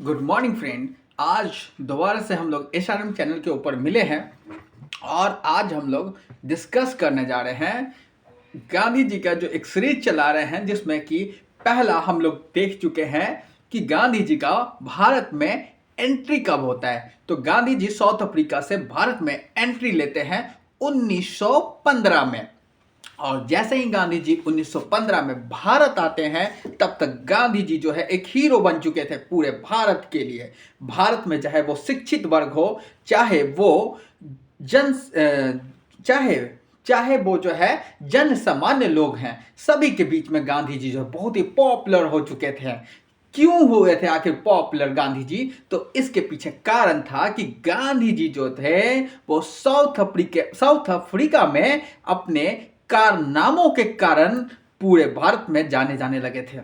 Good morning friend. आज दोबारा से हम लोग एसआरएम चैनल के ऊपर मिले हैं और आज हम लोग डिस्कस करने जा रहे हैं गांधी जी का जो एक सीरीज चला रहे हैं, जिसमें कि पहला हम लोग देख चुके हैं कि गांधी जी का भारत में एंट्री कब होता है। तो गांधी जी साउथ अफ्रीका से भारत में एंट्री लेते हैं 1915 में। और जैसे ही गांधी जी 1915 में भारत आते हैं, तब तक गांधी जी जो है एक हीरो बन चुके थे पूरे भारत के लिए। भारत में चाहे वो शिक्षित वर्ग हो, चाहे वो जन चाहे चाहे वो जो है जन सामान्य लोग हैं, सभी के बीच में गांधी जी जो बहुत ही पॉपुलर हो चुके थे। क्यों हुए थे आखिर पॉपुलर गांधी जी? तो इसके पीछे कारण था कि गांधी जी जो थे वो साउथ अफ्रीका में अपने कारनामों के कारण पूरे भारत में जाने जाने लगे थे।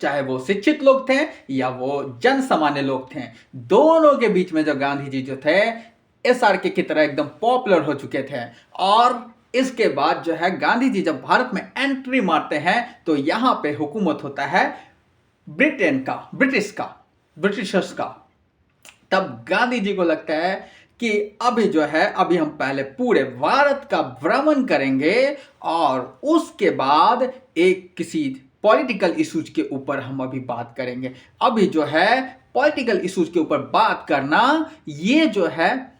चाहे वो शिक्षित लोग थे या वो जन सामान्य लोग थे, दोनों के बीच में जो गांधी जी जो थे एसआरके की तरह एकदम पॉपुलर हो चुके थे। और इसके बाद जो है गांधी जी जब भारत में एंट्री मारते हैं, तो यहां पे हुकूमत होता है ब्रिटिशर्स का। तब गांधी जी को लगता है कि अभी हम पहले पूरे भारत का भ्रमण करेंगे और उसके बाद एक किसी पॉलिटिकल इश्यूज के ऊपर हम अभी बात करेंगे। अभी जो है पॉलिटिकल इश्यूज के ऊपर बात करना ये जो है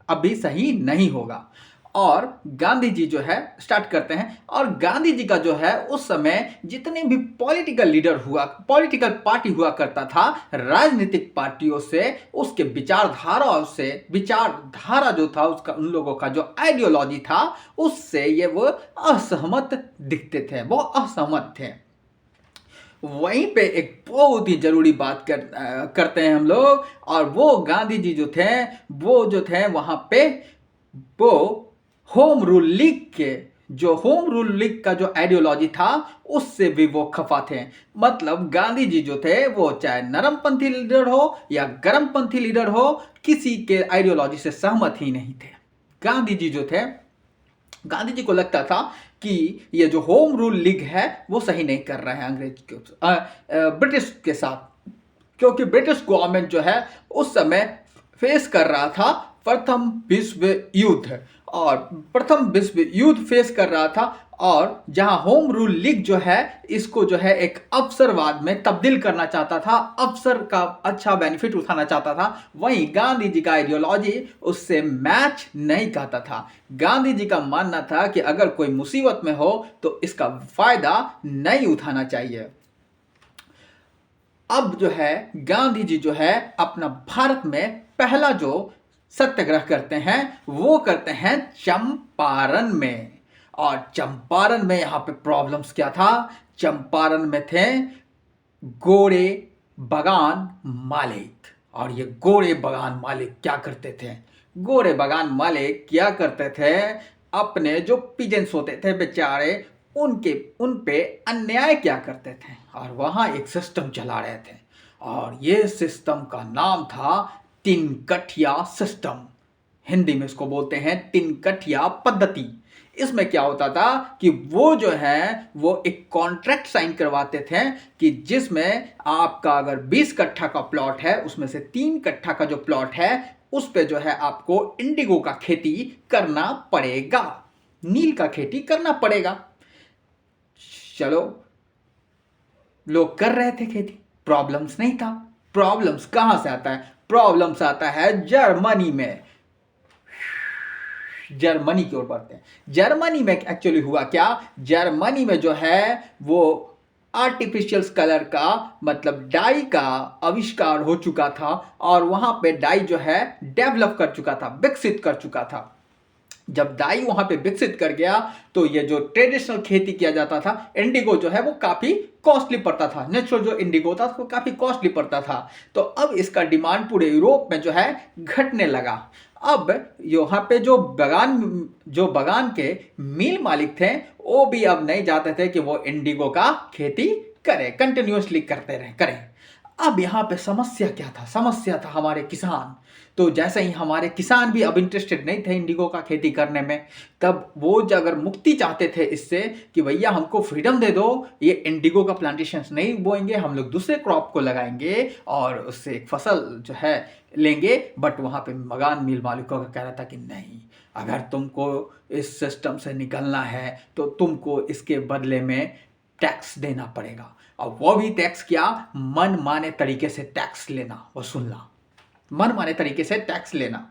अभी सही नहीं होगा। और गांधी जी जो है स्टार्ट करते हैं। और गांधी जी का जो है उस समय जितने भी पॉलिटिकल पार्टी हुआ करता था, राजनीतिक पार्टियों से, उसके विचारधारा जो था उसका, उन लोगों का जो आइडियोलॉजी था, उससे ये वो असहमत दिखते थे, वो असहमत थे। वहीं पे एक बहुत ही जरूरी बात करते हैं हम लोग। और वो गांधी जी जो थे वहां पे वो होम रूल लीग का जो आइडियोलॉजी था उससे भी वो खफा थे। मतलब गांधी जी जो थे वो चाहे नरमपंथी लीडर हो या गर्मपंथी लीडर हो, किसी के आइडियोलॉजी से सहमत ही नहीं थे। गांधी जी को लगता था कि ये जो होम रूल लीग है वो सही नहीं कर रहा है ब्रिटिश के साथ, क्योंकि ब्रिटिश गवर्नमेंट जो है उस समय फेस कर रहा था प्रथम विश्व युद्ध फेस कर रहा था। और जहां होम रूल लीग जो है इसको जो है एक अवसरवाद में तब्दील करना चाहता था, अवसर का अच्छा बेनिफिट उठाना चाहता था, वहीं गांधी जी का आइडियोलॉजी उससे मैच नहीं खाता था। गांधी जी का मानना था कि अगर कोई मुसीबत में हो तो इसका फायदा नहीं उठाना चाहिए। अब जो है गांधी जी जो है अपना भारत में पहला जो सत्याग्रह करते हैं वो करते हैं चंपारण में। और चंपारण में यहां पे प्रॉब्लम्स क्या था? चंपारण में थे गोरे बगान मालिक। और ये गोरे बगान मालिक क्या करते थे? अपने जो पिजेंट्स होते थे बेचारे, उन पे अन्याय क्या करते थे, और वहां एक सिस्टम चला रहे थे। और ये सिस्टम का नाम था तिनकठिया सिस्टम। हिंदी में इसको बोलते हैं तिनकठिया पद्धति। इसमें क्या होता था कि वो जो है वो एक कॉन्ट्रैक्ट साइन करवाते थे कि जिसमें आपका अगर 20 कट्ठा का प्लॉट है, उसमें से 3 कट्ठा का जो प्लॉट है उस पे जो है आपको इंडिगो का खेती करना पड़ेगा, नील का खेती करना पड़ेगा। चलो, लोग कर रहे थे खेती, प्रॉब्लम्स नहीं था। प्रॉब्लम्स कहां से आता है? प्रॉब्लम्स आता है जर्मनी में। जर्मनी की ओर बढ़ते हैं। जर्मनी में एक्चुअली हुआ क्या? जर्मनी में जो है वो आर्टिफिशियल कलर का, मतलब डाई का आविष्कार हो चुका था। और वहां पे डाई जो है डेवलप कर चुका था, विकसित कर चुका था। जब डाई वहां पे विकसित कर गया तो ये जो ट्रेडिशनल खेती किया जाता था, इंडिगो जो है वो काफी कॉस्टली पड़ता था। नेचुरल जो इंडिगो था वो काफी कॉस्टली पड़ता था। तो अब इसका डिमांड पूरे यूरोप में जो है घटने लगा। अब यहाँ पे जो बगान के मिल मालिक थे वो भी अब नहीं चाहते थे कि वो इंडिगो का खेती करें, कंटिन्यूअसली करें। अब यहाँ पे समस्या क्या था? समस्या था हमारे किसान। तो जैसे ही हमारे किसान भी अब इंटरेस्टेड नहीं थे इंडिगो का खेती करने में, तब वो जो अगर मुक्ति चाहते थे इससे कि भैया हमको फ्रीडम दे दो, ये इंडिगो का प्लांटेशंस नहीं बोएंगे, हम लोग दूसरे क्रॉप को लगाएंगे और उससे एक फसल जो है लेंगे। बट वहाँ पे मकान मिल मालिकों का कहना था कि नहीं, अगर तुमको इस सिस्टम से निकलना है तो तुमको इसके बदले में टैक्स देना पड़ेगा। और वो भी टैक्स क्या? मन माने तरीके से टैक्स लेना, वसूलना, मन माने तरीके से टैक्स लेना,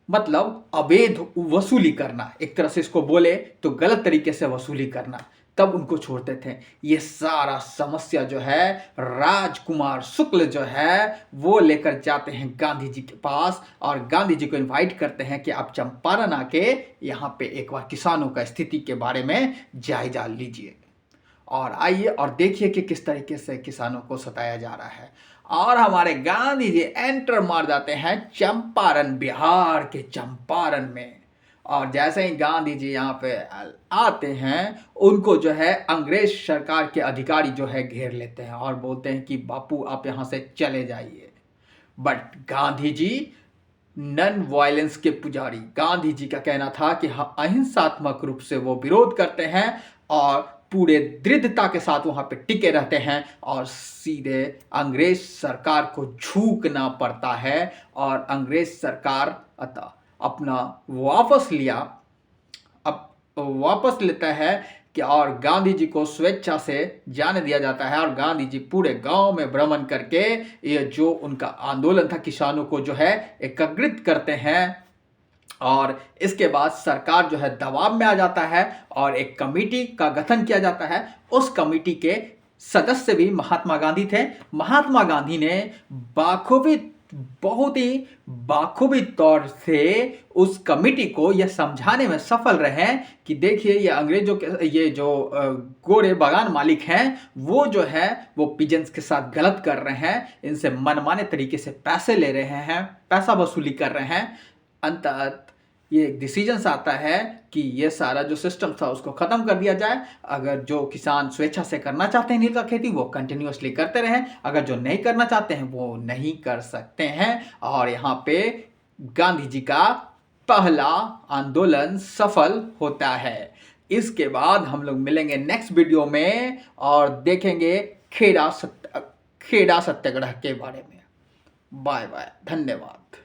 मतलब अवैध वसूली करना। एक तरह से इसको बोले तो गलत तरीके से वसूली करना, तब उनको छोड़ते थे। ये सारा समस्या जो है राजकुमार शुक्ल जो है वो लेकर जाते हैं गांधी जी के पास और गांधी जी को इनवाइट करते हैं कि आप चंपारण आके यहाँ पे एक बार किसानों का स्थिति के बारे में जायजा लीजिए और आइए और देखिए कि किस तरीके से किसानों को सताया जा रहा है। और हमारे गांधी जी एंटर मार जाते हैं चंपारण, बिहार के चंपारण में। और जैसे ही गांधी जी यहाँ पे आते हैं, उनको जो है अंग्रेज सरकार के अधिकारी जो है घेर लेते हैं और बोलते हैं कि बापू आप यहाँ से चले जाइए। But Gandhi ji non violence के पुजारी, गांधी जी का कहना था कि अहिंसात्मक रूप से वो विरोध करते हैं और पूरे दृढ़ता के साथ वहां पे टिके रहते हैं और सीधे अंग्रेज सरकार को झुकना पड़ता है और अंग्रेज सरकार अपना वापस लिया, अब वापस लेता है कि और गांधी जी को स्वेच्छा से जाने दिया जाता है और गांधी जी पूरे गांव में भ्रमण करके ये जो उनका आंदोलन था किसानों को जो है एकत्रित करते हैं। और इसके बाद सरकार जो है दबाव में आ जाता है और एक कमेटी का गठन किया जाता है। उस कमेटी के सदस्य भी महात्मा गांधी थे। महात्मा गांधी ने बाखूबी, बहुत ही बाखूबी तौर से उस कमेटी को यह समझाने में सफल रहे कि देखिए ये अंग्रेजों के ये जो गोरे बागान मालिक हैं वो जो है वो पिजन्स के साथ गलत कर रहे हैं, इनसे मनमाने तरीके से पैसे ले रहे हैं, पैसा वसूली कर रहे हैं। अंततः ये एक डिसीजन आता है कि ये सारा जो सिस्टम था उसको ख़त्म कर दिया जाए। अगर जो किसान स्वेच्छा से करना चाहते हैं नील का खेती वो कंटिन्यूअसली करते रहें, अगर जो नहीं करना चाहते हैं वो नहीं कर सकते हैं। और यहाँ पे गांधी जी का पहला आंदोलन सफल होता है। इसके बाद हम लोग मिलेंगे नेक्स्ट वीडियो में और देखेंगे खेड़ा सत्याग्रह के बारे में। बाय बाय, धन्यवाद।